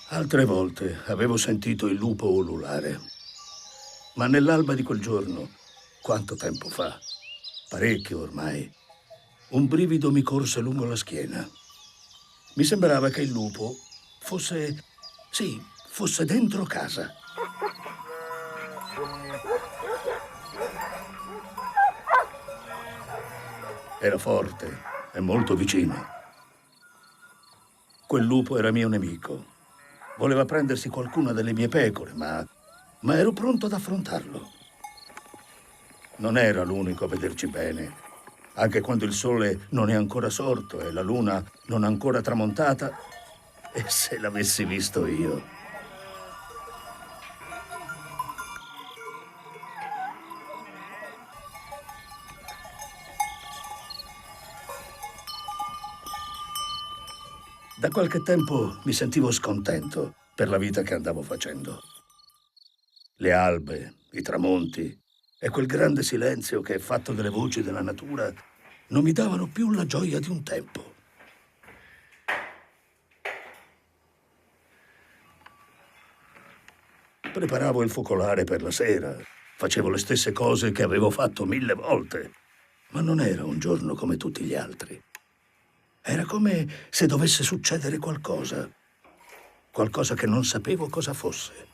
Altre volte avevo sentito il lupo ululare, ma nell'alba di quel giorno, quanto tempo fa, parecchio ormai, un brivido mi corse lungo la schiena. Mi sembrava che il lupo fosse dentro casa. Era forte e molto vicino. Quel lupo era mio nemico. Voleva prendersi qualcuna delle mie pecore, ma ero pronto ad affrontarlo. Non era l'unico a vederci bene. Anche quando il sole non è ancora sorto e la luna non ancora tramontata, e se l'avessi visto io. Da qualche tempo mi sentivo scontento per la vita che andavo facendo. Le albe, i tramonti e quel grande silenzio che è fatto delle voci della natura non mi davano più la gioia di un tempo. Preparavo il focolare per la sera, facevo le stesse cose che avevo fatto 1000 volte, ma non era un giorno come tutti gli altri. Era come se dovesse succedere qualcosa che non sapevo cosa fosse.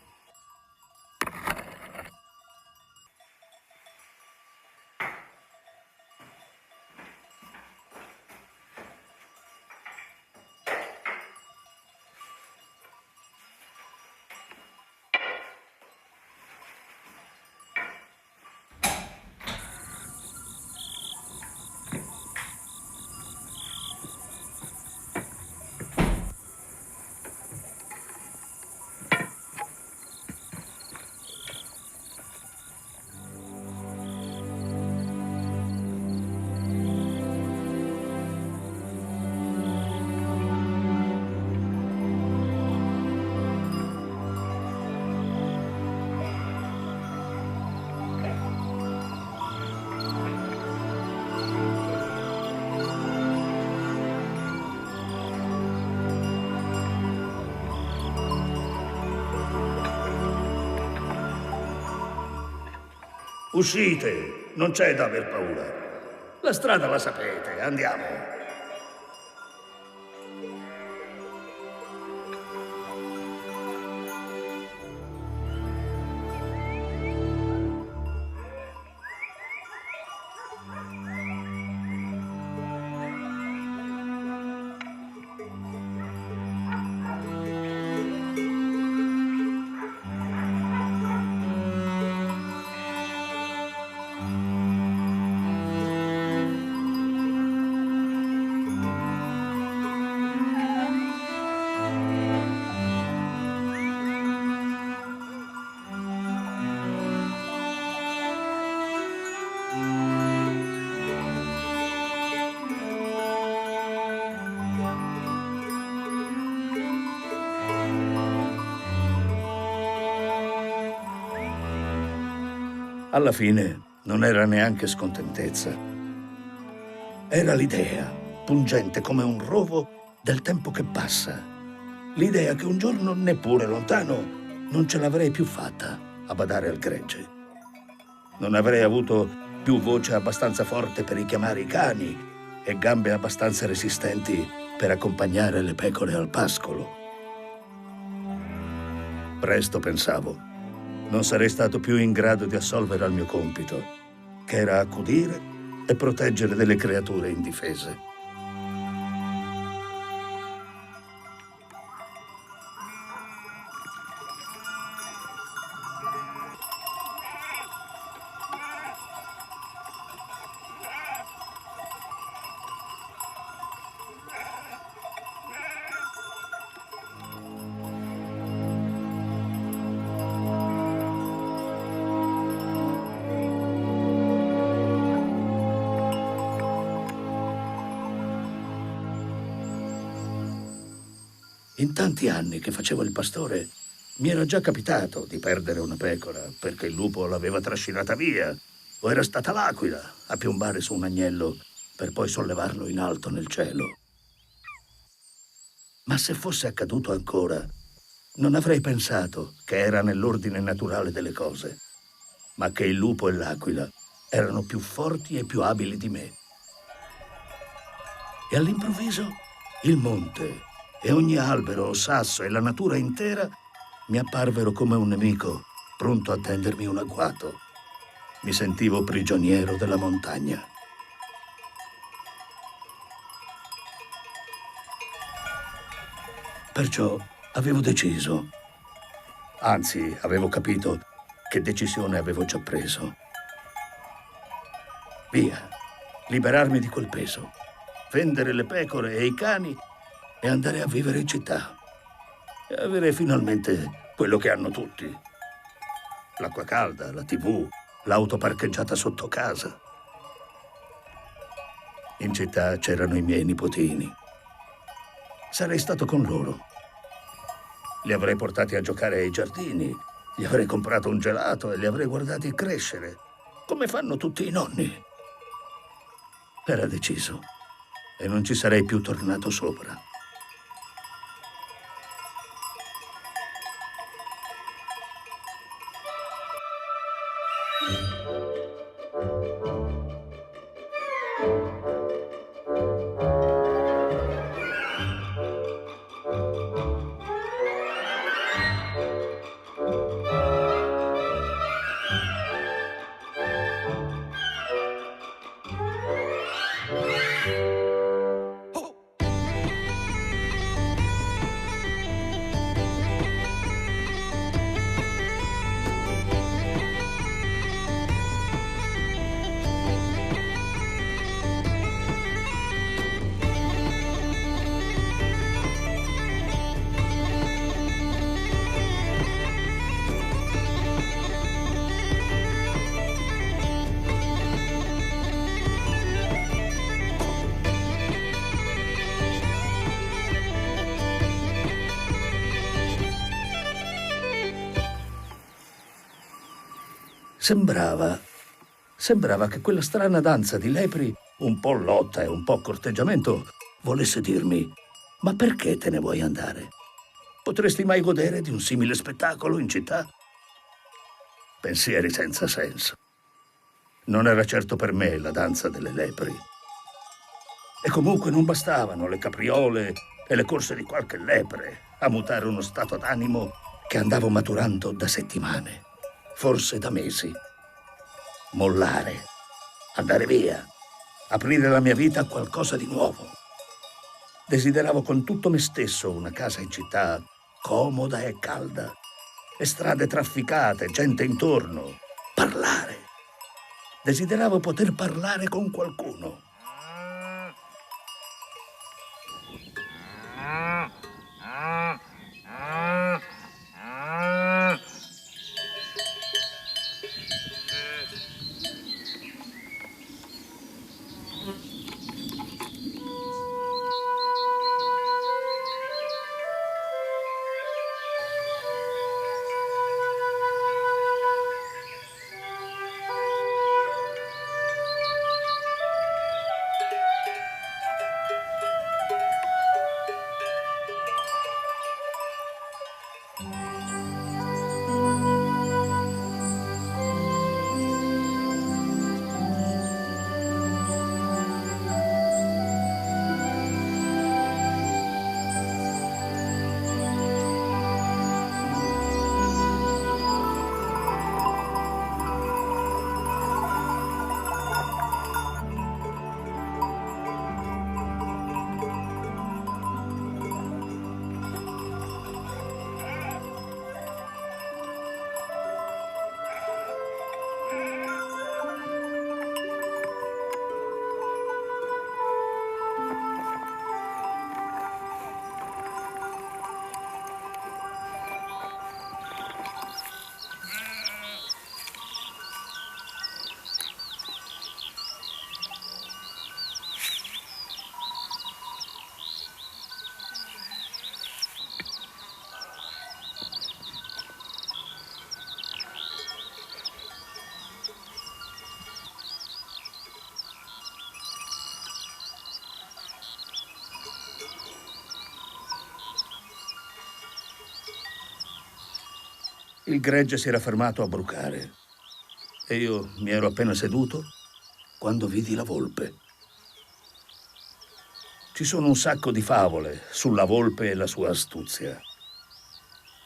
Uscite, non c'è da aver paura. La strada la sapete, andiamo. Alla fine non era neanche scontentezza. Era l'idea, pungente come un rovo, del tempo che passa. L'idea che un giorno, neppure lontano, non ce l'avrei più fatta a badare al gregge. Non avrei avuto più voce abbastanza forte per richiamare i cani e gambe abbastanza resistenti per accompagnare le pecore al pascolo. Presto pensavo, non sarei stato più in grado di assolvere al mio compito, che era accudire e proteggere delle creature indifese. In tanti anni che facevo il pastore, mi era già capitato di perdere una pecora perché il lupo l'aveva trascinata via, o era stata l'aquila a piombare su un agnello per poi sollevarlo in alto nel cielo. Ma se fosse accaduto ancora, non avrei pensato che era nell'ordine naturale delle cose, ma che il lupo e l'aquila erano più forti e più abili di me. E all'improvviso il monte e ogni albero o sasso e la natura intera mi apparvero come un nemico pronto a tendermi un agguato. Mi sentivo prigioniero della montagna. Perciò avevo deciso, anzi avevo capito che decisione avevo già preso. Via, liberarmi di quel peso, vendere le pecore e i cani e andare a vivere in città. E avere finalmente quello che hanno tutti. L'acqua calda, la TV, l'auto parcheggiata sotto casa. In città c'erano i miei nipotini. Sarei stato con loro. Li avrei portati a giocare ai giardini, gli avrei comprato un gelato e li avrei guardati crescere, come fanno tutti i nonni. Era deciso e non ci sarei più tornato sopra. Sembrava che quella strana danza di lepri, un po' lotta e un po' corteggiamento, volesse dirmi: ma perché te ne vuoi andare? Potresti mai godere di un simile spettacolo in città? Pensieri senza senso. Non era certo per me la danza delle lepri. E comunque non bastavano le capriole e le corse di qualche lepre a mutare uno stato d'animo che andavo maturando da settimane, forse da mesi. Mollare, andare via, aprire la mia vita a qualcosa di nuovo. Desideravo con tutto me stesso una casa in città comoda e calda, e strade trafficate, gente intorno. Parlare. Desideravo poter parlare con qualcuno. Il gregge si era fermato a brucare e io mi ero appena seduto quando vidi la volpe. Ci sono un sacco di favole sulla volpe e la sua astuzia.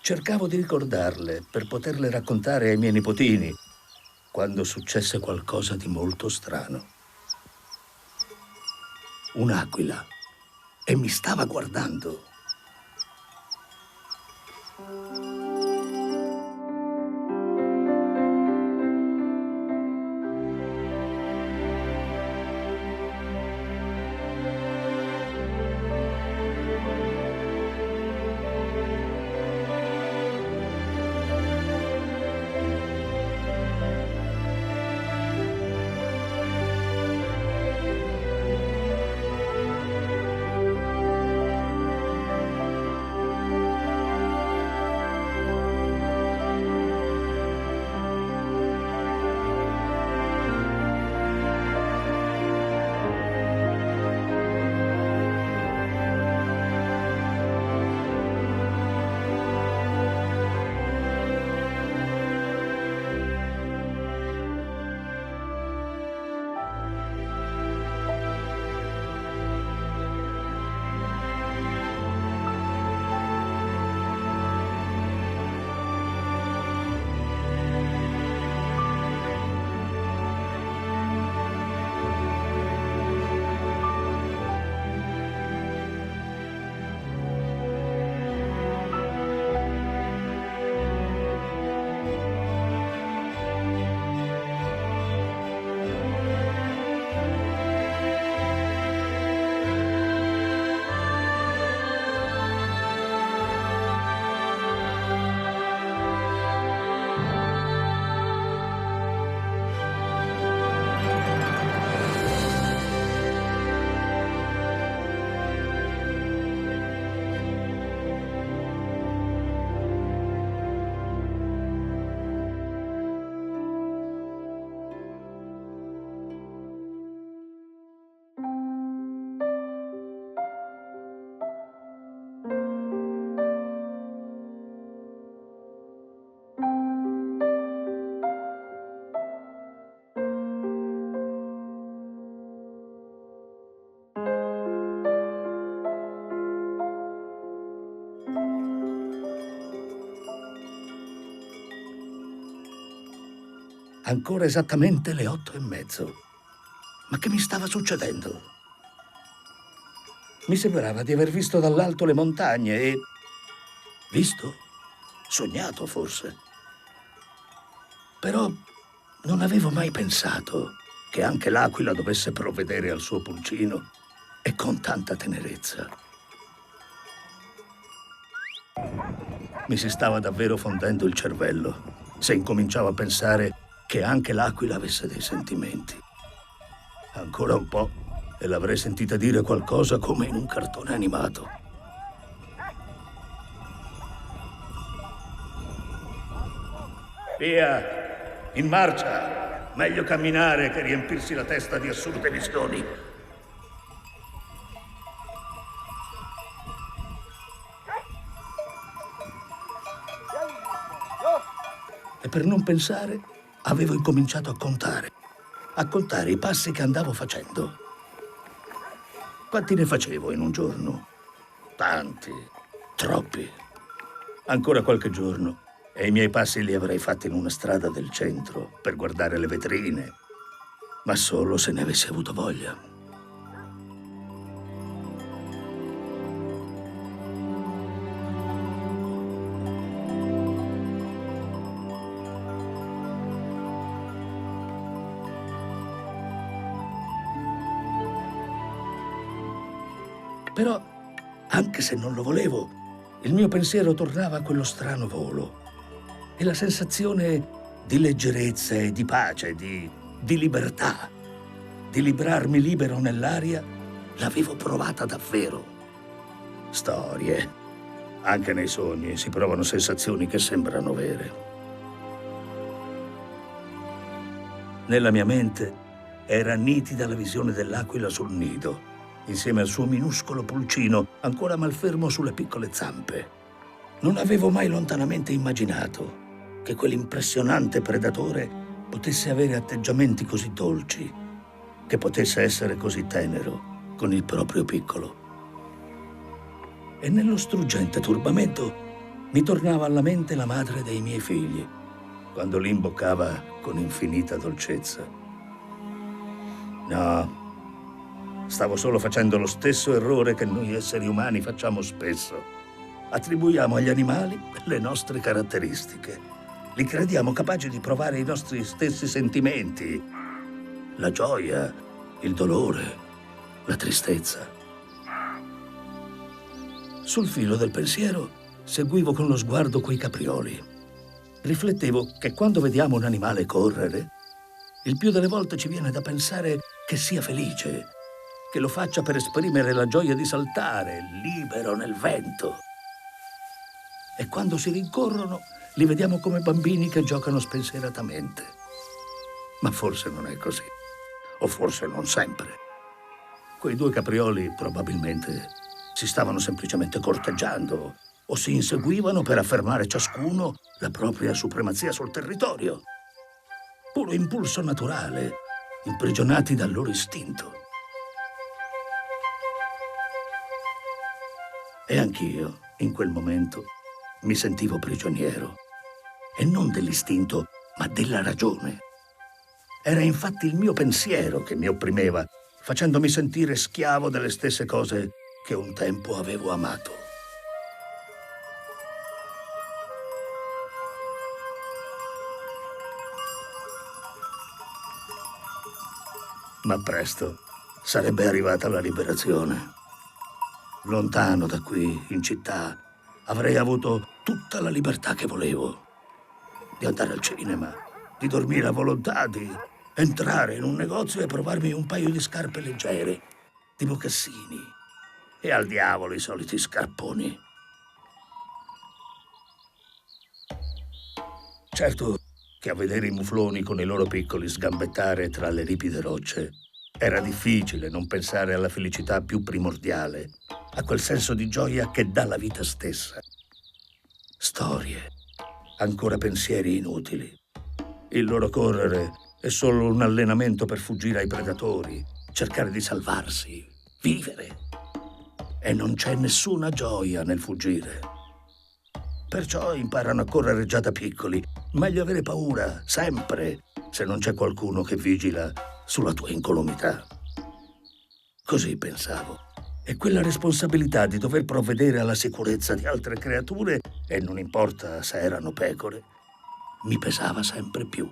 Cercavo di ricordarle per poterle raccontare ai miei nipotini quando successe qualcosa di molto strano. Un'aquila e mi stava guardando. Ancora esattamente le 8:30. Ma che mi stava succedendo? Mi sembrava di aver visto dall'alto le montagne e... Visto? Sognato forse. Però non avevo mai pensato che anche l'aquila dovesse provvedere al suo pulcino e con tanta tenerezza. Mi si stava davvero fondendo il cervello se incominciavo a pensare che anche l'aquila avesse dei sentimenti. Ancora un po' e l'avrei sentita dire qualcosa come in un cartone animato. Via! In marcia! Meglio camminare che riempirsi la testa di assurde visioni. E per non pensare, avevo incominciato a contare i passi che andavo facendo. Quanti ne facevo in un giorno? Tanti, troppi. Ancora qualche giorno e i miei passi li avrei fatti in una strada del centro per guardare le vetrine, ma solo se ne avessi avuto voglia. Però, anche se non lo volevo, il mio pensiero tornava a quello strano volo e la sensazione di leggerezza e di pace, di libertà, di librarmi libero nell'aria, l'avevo provata davvero. Storie. Anche nei sogni si provano sensazioni che sembrano vere. Nella mia mente era nitida la visione dell'aquila sul nido, insieme al suo minuscolo pulcino ancora malfermo sulle piccole zampe. Non avevo mai lontanamente immaginato che quell'impressionante predatore potesse avere atteggiamenti così dolci, che potesse essere così tenero con il proprio piccolo. E nello struggente turbamento mi tornava alla mente la madre dei miei figli, quando li imboccava con infinita dolcezza. No, stavo solo facendo lo stesso errore che noi esseri umani facciamo spesso. Attribuiamo agli animali le nostre caratteristiche. Li crediamo capaci di provare i nostri stessi sentimenti: la gioia, il dolore, la tristezza. Sul filo del pensiero seguivo con lo sguardo quei caprioli. Riflettevo che quando vediamo un animale correre, il più delle volte ci viene da pensare che sia felice, che lo faccia per esprimere la gioia di saltare libero nel vento. E quando si rincorrono, li vediamo come bambini che giocano spensieratamente. Ma forse non è così, o forse non sempre. Quei due caprioli probabilmente si stavano semplicemente corteggiando o si inseguivano per affermare ciascuno la propria supremazia sul territorio. Puro impulso naturale, imprigionati dal loro istinto. E anch'io, in quel momento, mi sentivo prigioniero. E non dell'istinto, ma della ragione. Era infatti il mio pensiero che mi opprimeva, facendomi sentire schiavo delle stesse cose che un tempo avevo amato. Ma presto sarebbe arrivata la liberazione. Lontano da qui, in città, avrei avuto tutta la libertà che volevo. Di andare al cinema, di dormire a volontà, di entrare in un negozio e provarmi un paio di scarpe leggere, di mocassini, e al diavolo i soliti scarponi. Certo che a vedere i mufloni con i loro piccoli sgambettare tra le ripide rocce era difficile non pensare alla felicità più primordiale, a quel senso di gioia che dà la vita stessa. Storie, ancora pensieri inutili. Il loro correre è solo un allenamento per fuggire ai predatori, cercare di salvarsi, vivere. E non c'è nessuna gioia nel fuggire. Perciò imparano a correre già da piccoli. Meglio avere paura, sempre, se non c'è qualcuno che vigila sulla tua incolumità. Così pensavo. E quella responsabilità di dover provvedere alla sicurezza di altre creature, e non importa se erano pecore, mi pesava sempre più.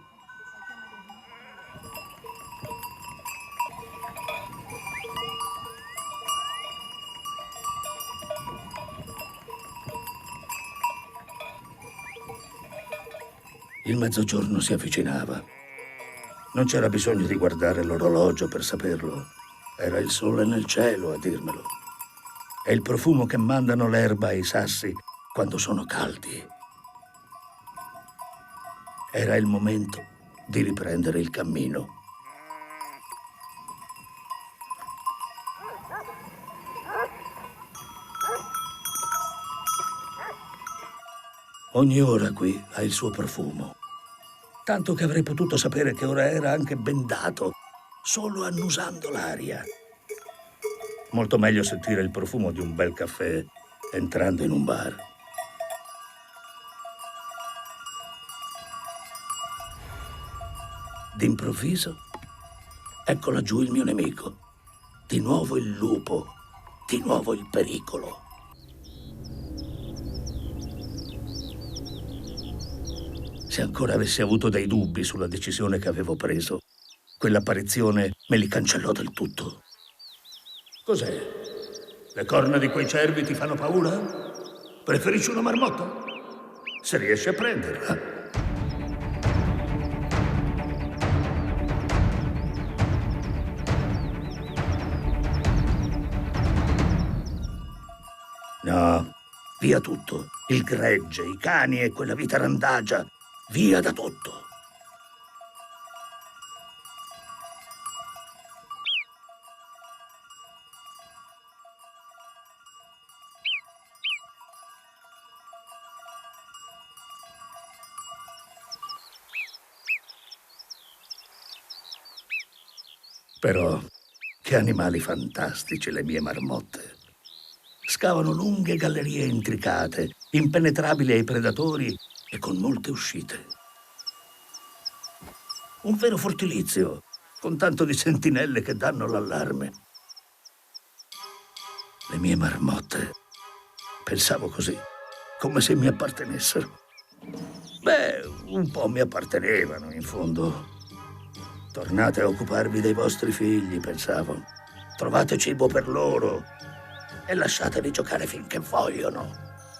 Il mezzogiorno si avvicinava. Non c'era bisogno di guardare l'orologio per saperlo. Era il sole nel cielo a dirmelo. È il profumo che mandano l'erba e i sassi quando sono caldi. Era il momento di riprendere il cammino. Ogni ora qui ha il suo profumo. Tanto che avrei potuto sapere che ora era anche bendato, solo annusando l'aria. Molto meglio sentire il profumo di un bel caffè entrando in un bar. D'improvviso, ecco laggiù il mio nemico. Di nuovo il lupo, di nuovo il pericolo. Se ancora avessi avuto dei dubbi sulla decisione che avevo preso, quell'apparizione me li cancellò del tutto. Cos'è? Le corna di quei cervi ti fanno paura? Preferisci una marmotta? Se riesci a prenderla. No, via tutto. Il gregge, i cani e quella vita randagia. Via da tutto. Però, che animali fantastici le mie marmotte. Scavano lunghe gallerie intricate, impenetrabili ai predatori e con molte uscite. Un vero fortilizio, con tanto di sentinelle che danno l'allarme. Le mie marmotte. Pensavo così, come se mi appartenessero. Beh, un po' mi appartenevano, in fondo. Tornate a occuparvi dei vostri figli, pensavo. Trovate cibo per loro e lasciateli giocare finché vogliono.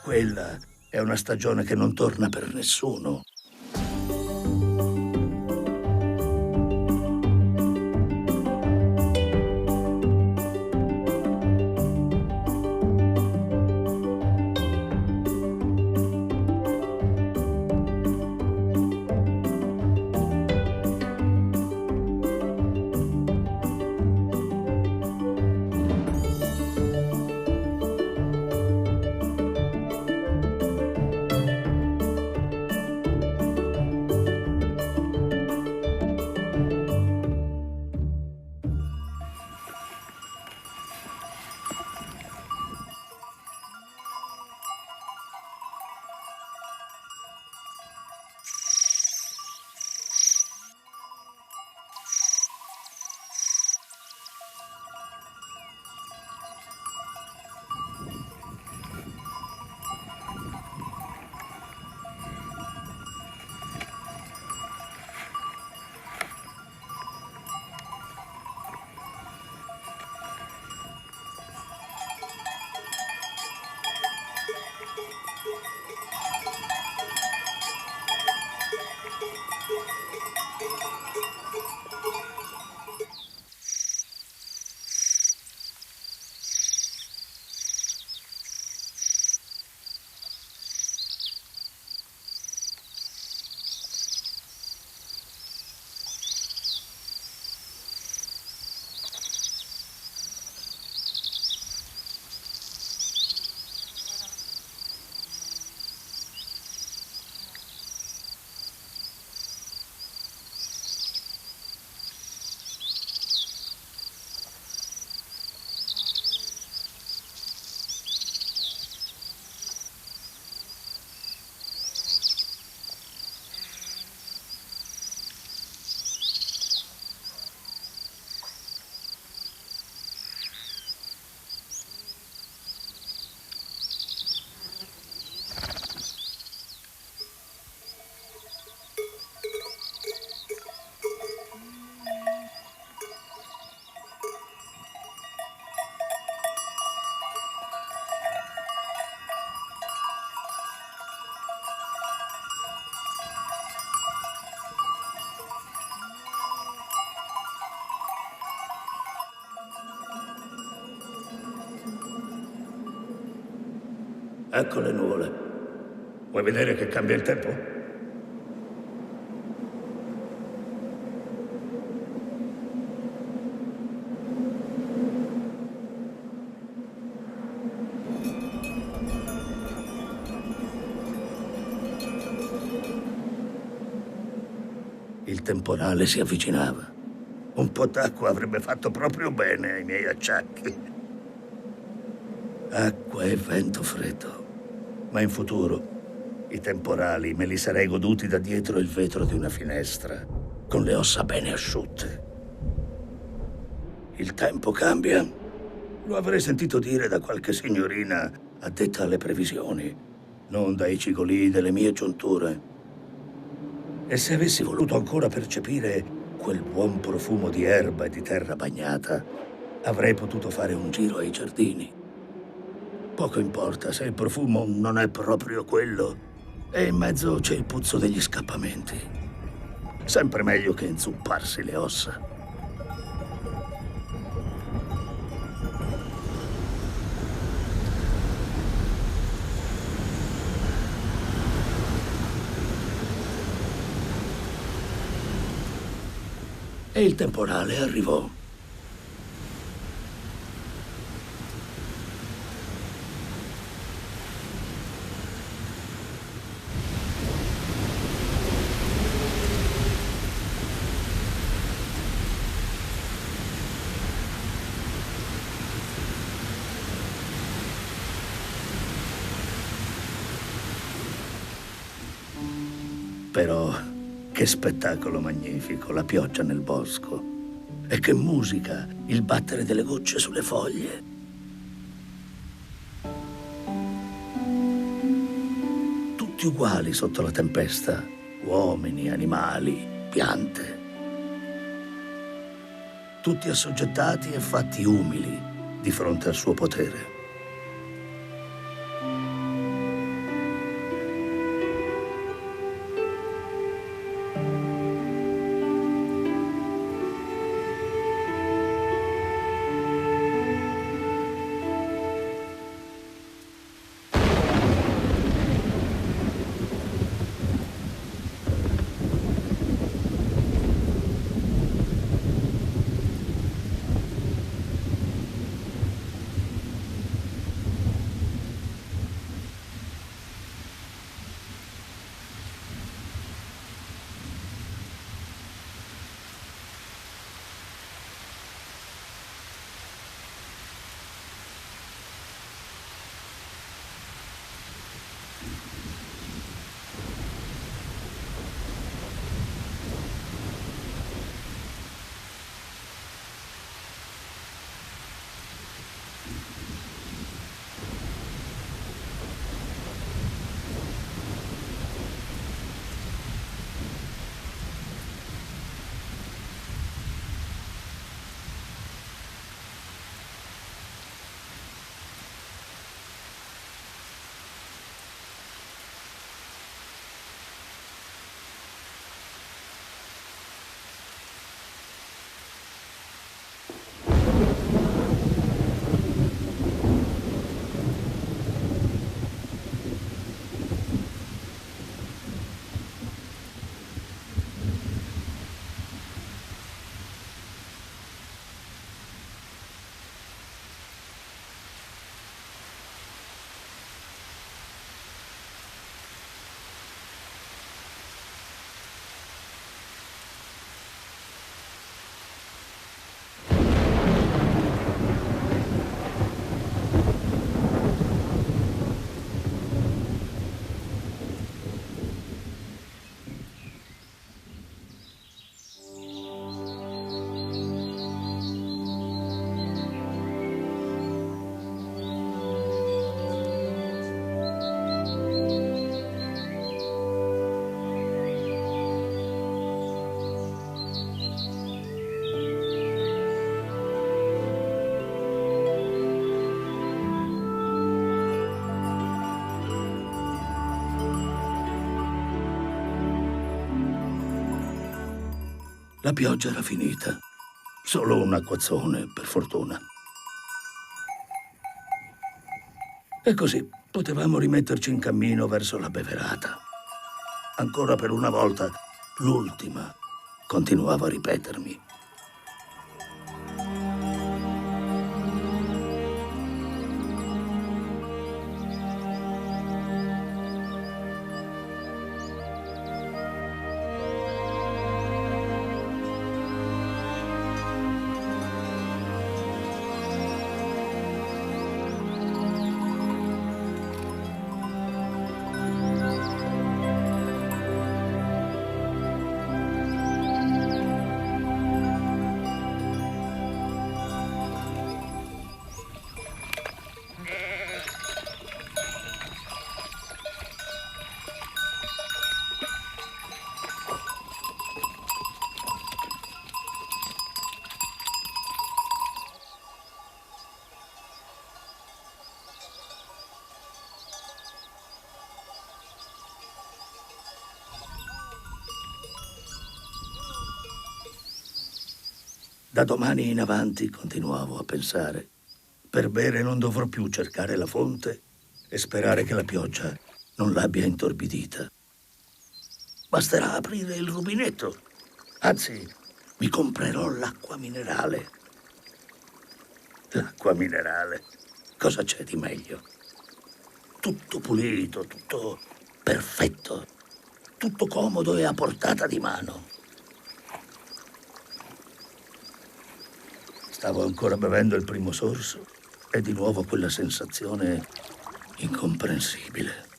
Quella è una stagione che non torna per nessuno. Ecco le nuvole. Vuoi vedere che cambia il tempo? Il temporale si avvicinava. Un po' d'acqua avrebbe fatto proprio bene ai miei acciacchi. Acqua e vento freddo. Ma in futuro i temporali me li sarei goduti da dietro il vetro di una finestra, con le ossa bene asciutte. Il tempo cambia? Lo avrei sentito dire da qualche signorina addetta alle previsioni, non dai cigolii delle mie giunture. E se avessi voluto ancora percepire quel buon profumo di erba e di terra bagnata, avrei potuto fare un giro ai giardini. Poco importa se il profumo non è proprio quello e in mezzo c'è il puzzo degli scappamenti. Sempre meglio che inzupparsi le ossa. E il temporale arrivò. Però che spettacolo magnifico, la pioggia nel bosco. E che musica, il battere delle gocce sulle foglie. Tutti uguali sotto la tempesta, uomini, animali, piante. Tutti assoggettati e fatti umili di fronte al suo potere. La pioggia era finita. Solo un acquazzone, per fortuna. E così potevamo rimetterci in cammino verso la beverata. Ancora per una volta, l'ultima, continuavo a ripetermi. Da domani in avanti, continuavo a pensare, per bere non dovrò più cercare la fonte e sperare che la pioggia non l'abbia intorbidita. Basterà aprire il rubinetto. Anzi, mi comprerò l'acqua minerale. L'acqua minerale. Cosa c'è di meglio? Tutto pulito, tutto perfetto, tutto comodo e a portata di mano. Stavo ancora bevendo il primo sorso e di nuovo quella sensazione incomprensibile.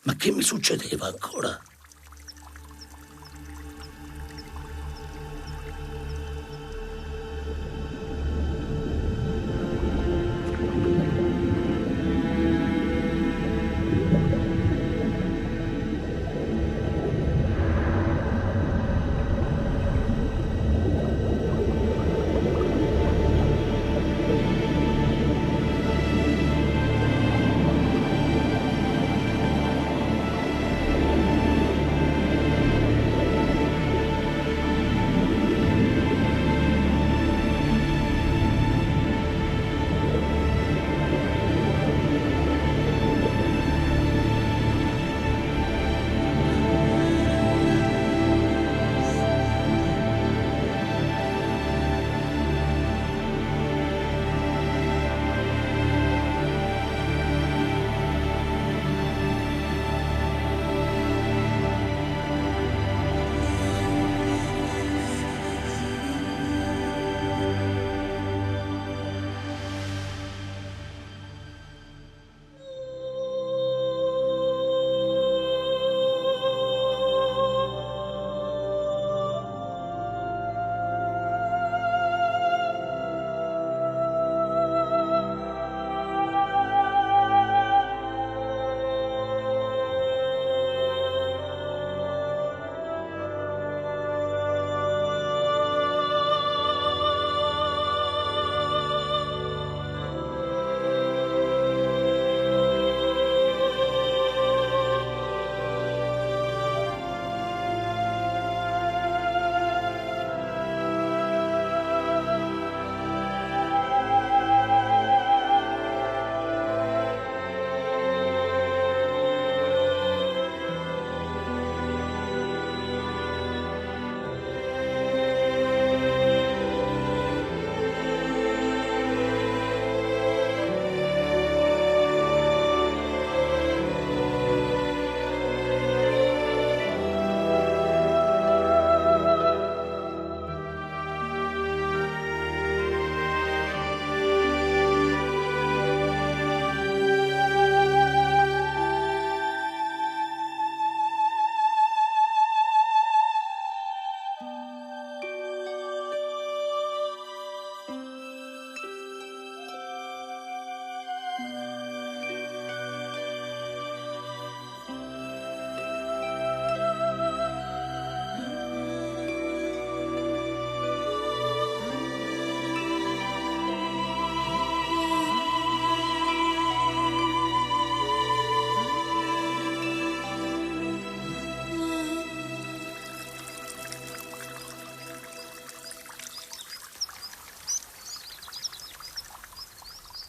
Ma che mi succedeva ancora?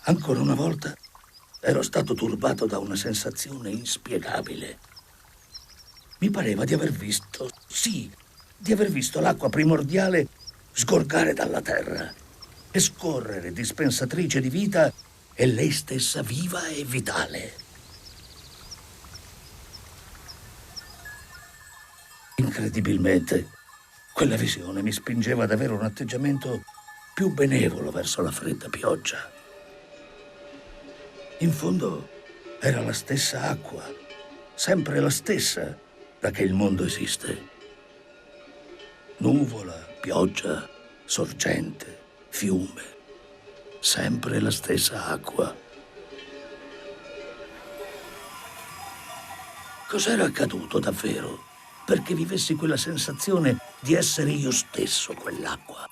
Ancora una volta ero stato turbato da una sensazione inspiegabile. Mi pareva di aver visto, sì, di aver visto l'acqua primordiale sgorgare dalla terra e scorrere dispensatrice di vita e lei stessa viva e vitale. Incredibilmente, quella visione mi spingeva ad avere un atteggiamento più benevolo verso la fredda pioggia. In fondo era la stessa acqua, sempre la stessa, da che il mondo esiste. Nuvola, pioggia, sorgente, fiume, sempre la stessa acqua. Cos'era accaduto davvero perché vivessi quella sensazione di essere io stesso quell'acqua?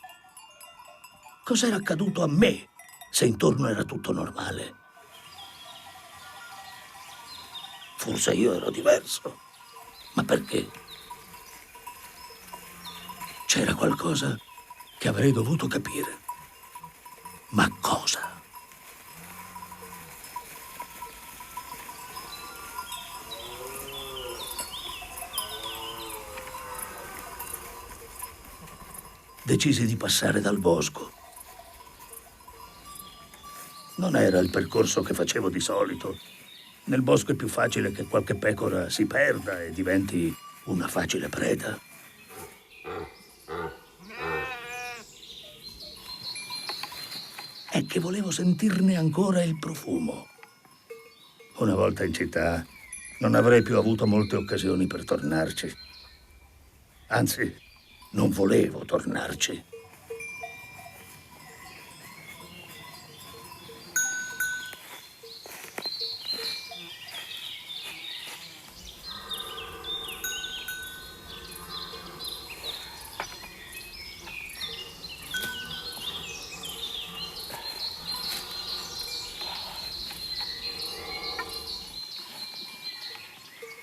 Cos'era accaduto a me se intorno era tutto normale? Forse io ero diverso, ma perché? C'era qualcosa che avrei dovuto capire. Ma cosa? Decisi di passare dal bosco. Non era il percorso che facevo di solito. Nel bosco è più facile che qualche pecora si perda e diventi una facile preda. È che volevo sentirne ancora il profumo. Una volta in città non avrei più avuto molte occasioni per tornarci. Anzi, non volevo tornarci.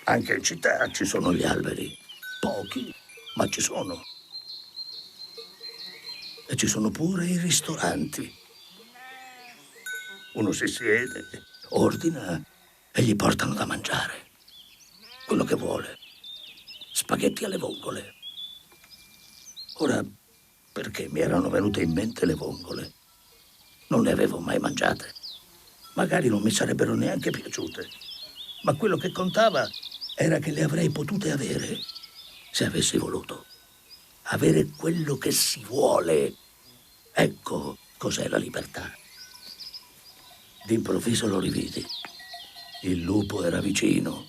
Anche in città ci sono gli alberi. Pochi, ma ci sono. E ci sono pure i ristoranti. Uno si siede, ordina e gli portano da mangiare. Quello che vuole. Spaghetti alle vongole. Ora, perché mi erano venute in mente le vongole? Non le avevo mai mangiate. Magari non mi sarebbero neanche piaciute. Ma quello che contava era che le avrei potute avere, se avessi voluto. Avere quello che si vuole. Ecco cos'è la libertà. D'improvviso lo rividi. Il lupo era vicino.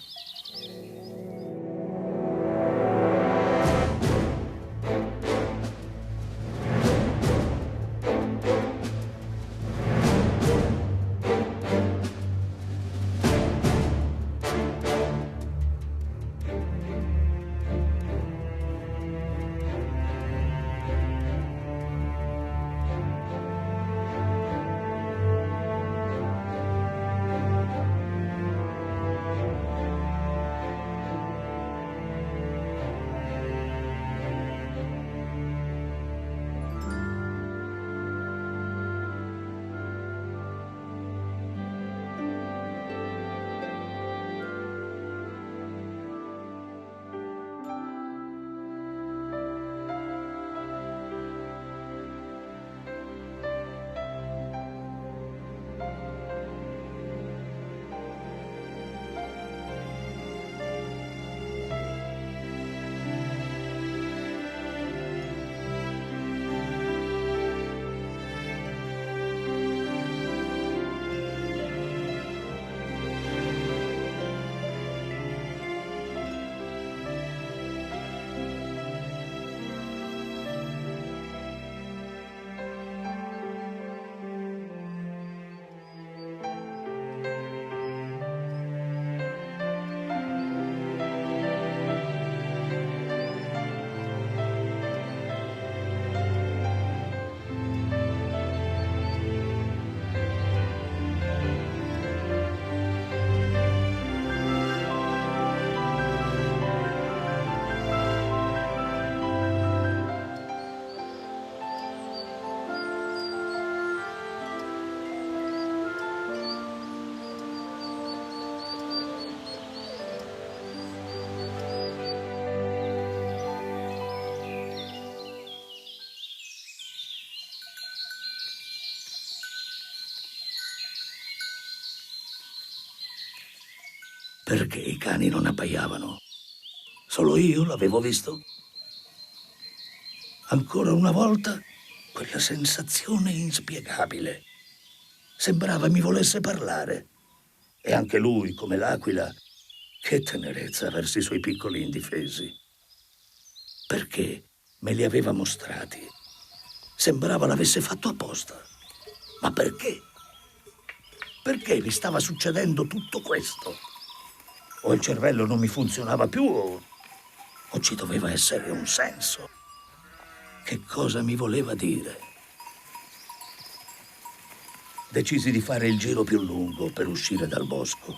Perché i cani non abbaiavano? Solo io l'avevo visto? Ancora una volta, quella sensazione inspiegabile. Sembrava mi volesse parlare. E anche lui, come l'aquila, che tenerezza verso i suoi piccoli indifesi. Perché me li aveva mostrati? Sembrava l'avesse fatto apposta. Ma perché? Perché mi stava succedendo tutto questo? O il cervello non mi funzionava più, o ci doveva essere un senso. Che cosa mi voleva dire? Decisi di fare il giro più lungo per uscire dal bosco.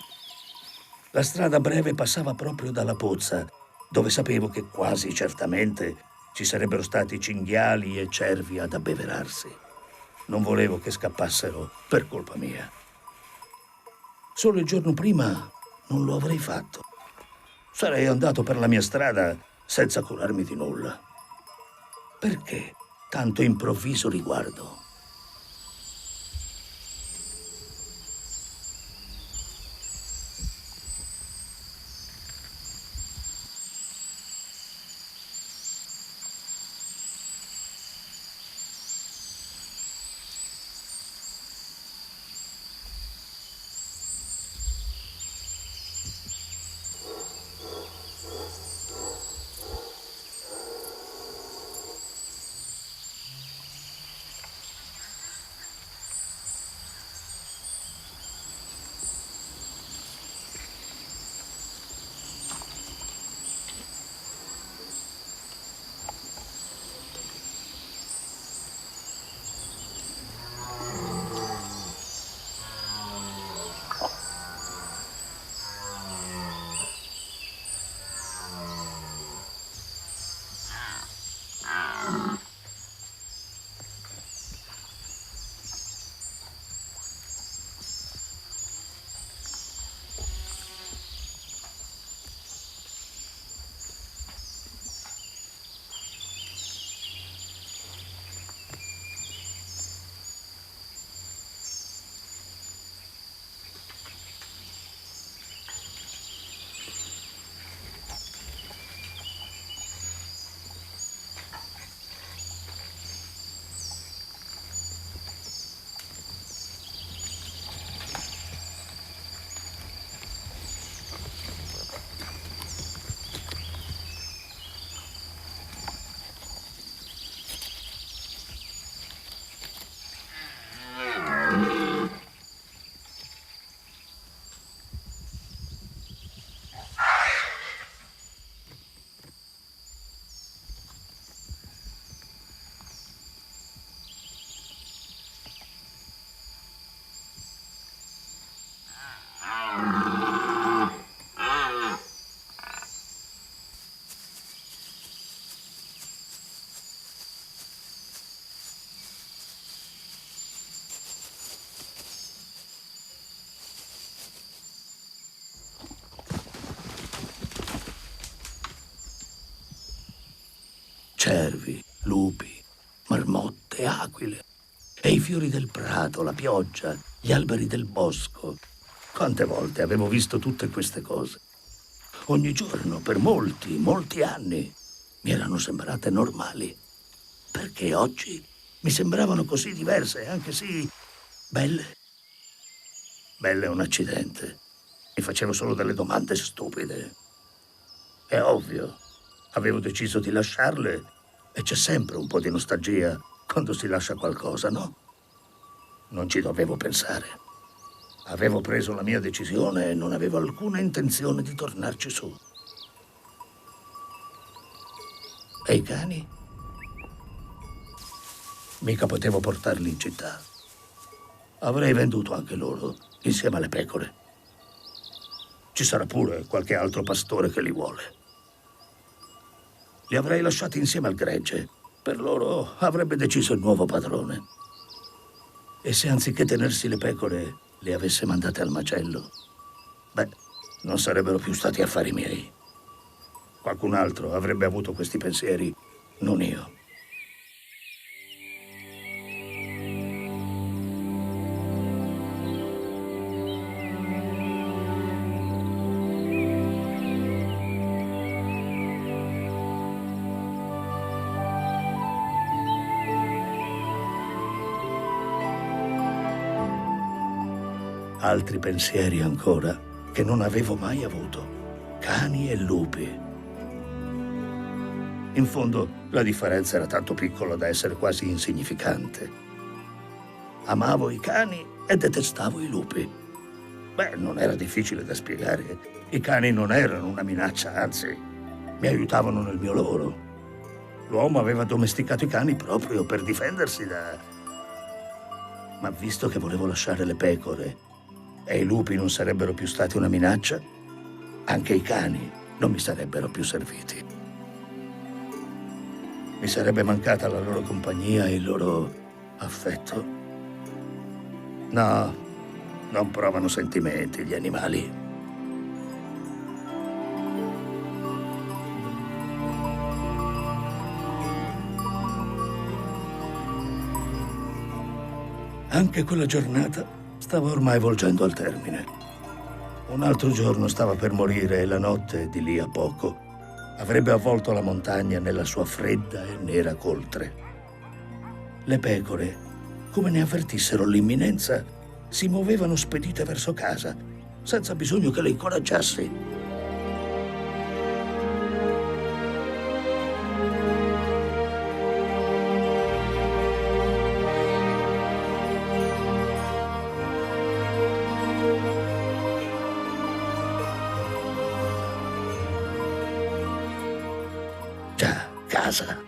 La strada breve passava proprio dalla pozza, dove sapevo che quasi certamente ci sarebbero stati cinghiali e cervi ad abbeverarsi. Non volevo che scappassero per colpa mia. Solo il giorno prima non lo avrei fatto. Sarei andato per la mia strada senza curarmi di nulla. Perché tanto improvviso riguardo? Cervi, lupi, marmotte, aquile. E i fiori del prato, la pioggia, gli alberi del bosco. Quante volte avevo visto tutte queste cose? Ogni giorno, per molti, molti anni, mi erano sembrate normali. Perché oggi mi sembravano così diverse, anche sì belle. Belle è un accidente. Mi facevo solo delle domande stupide. È ovvio. Avevo deciso di lasciarle e c'è sempre un po' di nostalgia quando si lascia qualcosa, no? Non ci dovevo pensare. Avevo preso la mia decisione e non avevo alcuna intenzione di tornarci su. E i cani? Mica potevo portarli in città. Avrei venduto anche loro, insieme alle pecore. Ci sarà pure qualche altro pastore che li vuole. Li avrei lasciati insieme al gregge. Per loro avrebbe deciso il nuovo padrone. E se anziché tenersi le pecore le avesse mandate al macello, beh, non sarebbero più stati affari miei. Qualcun altro avrebbe avuto questi pensieri, non io. Altri pensieri ancora che non avevo mai avuto. Cani e lupi. In fondo, la differenza era tanto piccola da essere quasi insignificante. Amavo i cani e detestavo i lupi. Beh, non era difficile da spiegare. I cani non erano una minaccia, anzi, mi aiutavano nel mio lavoro. L'uomo aveva domesticato i cani proprio per difendersi da... Ma visto che volevo lasciare le pecore e i lupi non sarebbero più stati una minaccia, anche i cani non mi sarebbero più serviti. Mi sarebbe mancata la loro compagnia e il loro affetto. No, non provano sentimenti gli animali. Anche quella giornata stava ormai volgendo al termine. Un altro giorno stava per morire e la notte, di lì a poco, avrebbe avvolto la montagna nella sua fredda e nera coltre. Le pecore, come ne avvertissero l'imminenza, si muovevano spedite verso casa, senza bisogno che le incoraggiassi. Già, casa.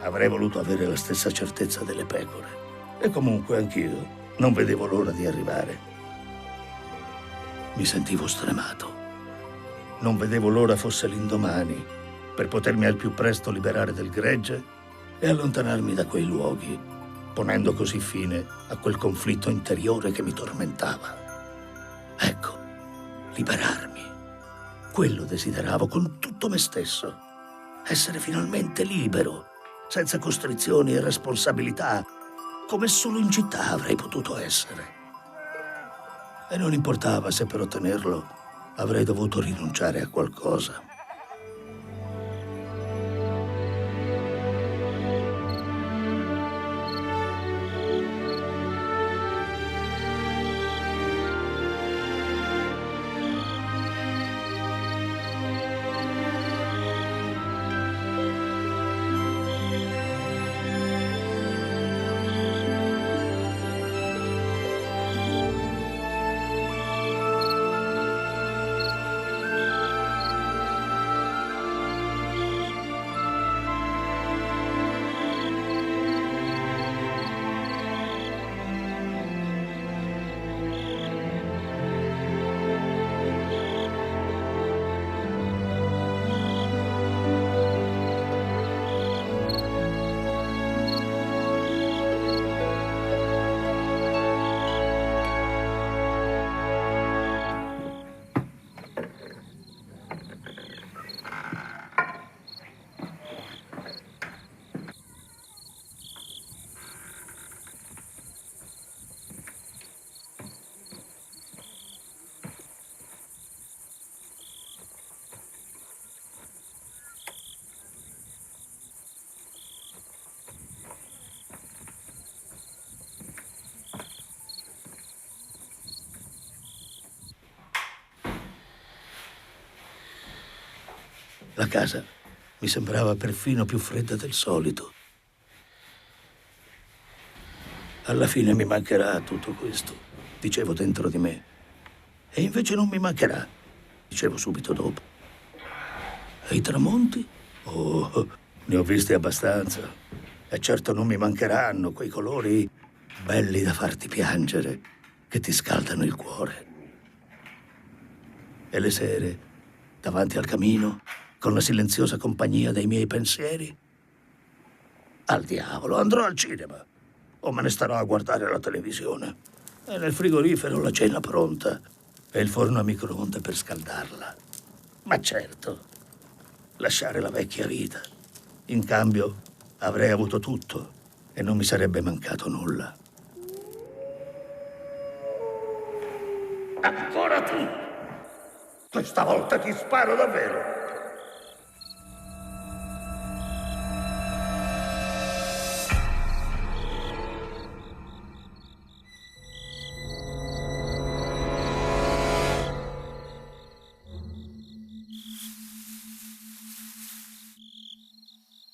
Avrei voluto avere la stessa certezza delle pecore. E comunque anch'io non vedevo l'ora di arrivare. Mi sentivo stremato. Non vedevo l'ora fosse l'indomani per potermi al più presto liberare del gregge e allontanarmi da quei luoghi, ponendo così fine a quel conflitto interiore che mi tormentava. Ecco, liberarmi. Quello desideravo con tutto me stesso. Essere finalmente libero, senza costrizioni e responsabilità, come solo in città avrei potuto essere. E non importava se per ottenerlo avrei dovuto rinunciare a qualcosa. La casa mi sembrava perfino più fredda del solito. Alla fine mi mancherà tutto questo, dicevo dentro di me. E invece non mi mancherà, dicevo subito dopo. E i tramonti? Oh, ne ho visti abbastanza. E certo non mi mancheranno quei colori belli da farti piangere, che ti scaldano il cuore. E le sere, davanti al camino, con la silenziosa compagnia dei miei pensieri? Al diavolo, andrò al cinema o me ne starò a guardare la televisione. E nel frigorifero la cena pronta e il forno a microonde per scaldarla. Ma certo, lasciare la vecchia vita. In cambio avrei avuto tutto e non mi sarebbe mancato nulla. Ancora tu! Questa volta ti sparo davvero!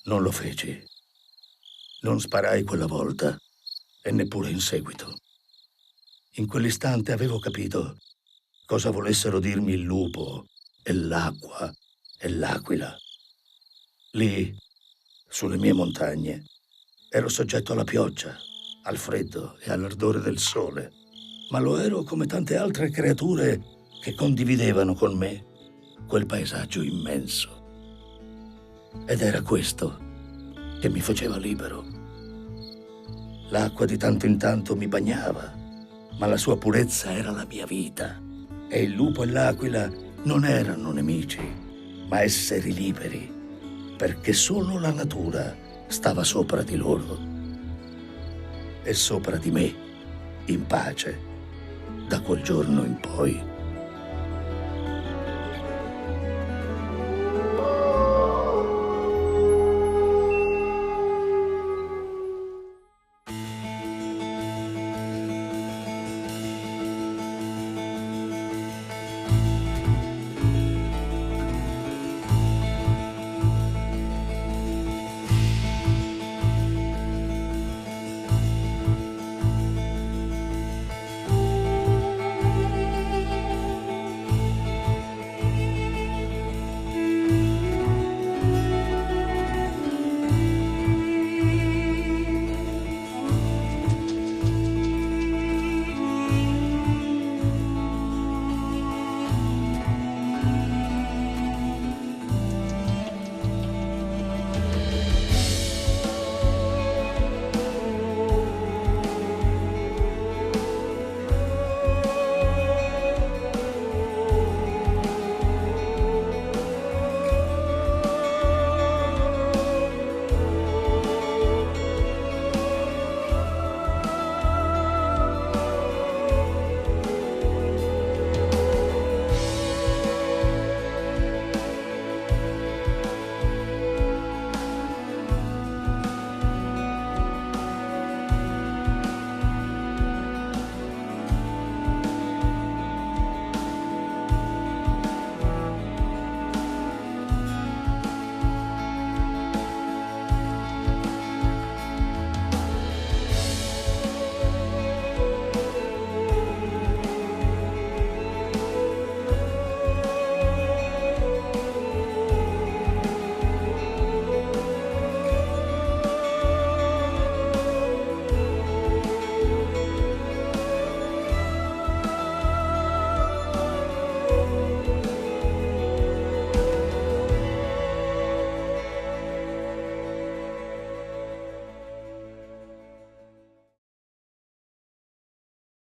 Non lo feci. Non sparai quella volta e neppure in seguito. In quell'istante avevo capito cosa volessero dirmi il lupo e l'acqua e l'aquila. Lì, sulle mie montagne, ero soggetto alla pioggia, al freddo e all'ardore del sole, ma lo ero come tante altre creature che condividevano con me quel paesaggio immenso. Ed era questo che mi faceva libero. L'acqua di tanto in tanto mi bagnava, ma la sua purezza era la mia vita. E il lupo e l'aquila non erano nemici, ma esseri liberi, perché solo la natura stava sopra di loro e sopra di me, in pace, da quel giorno in poi.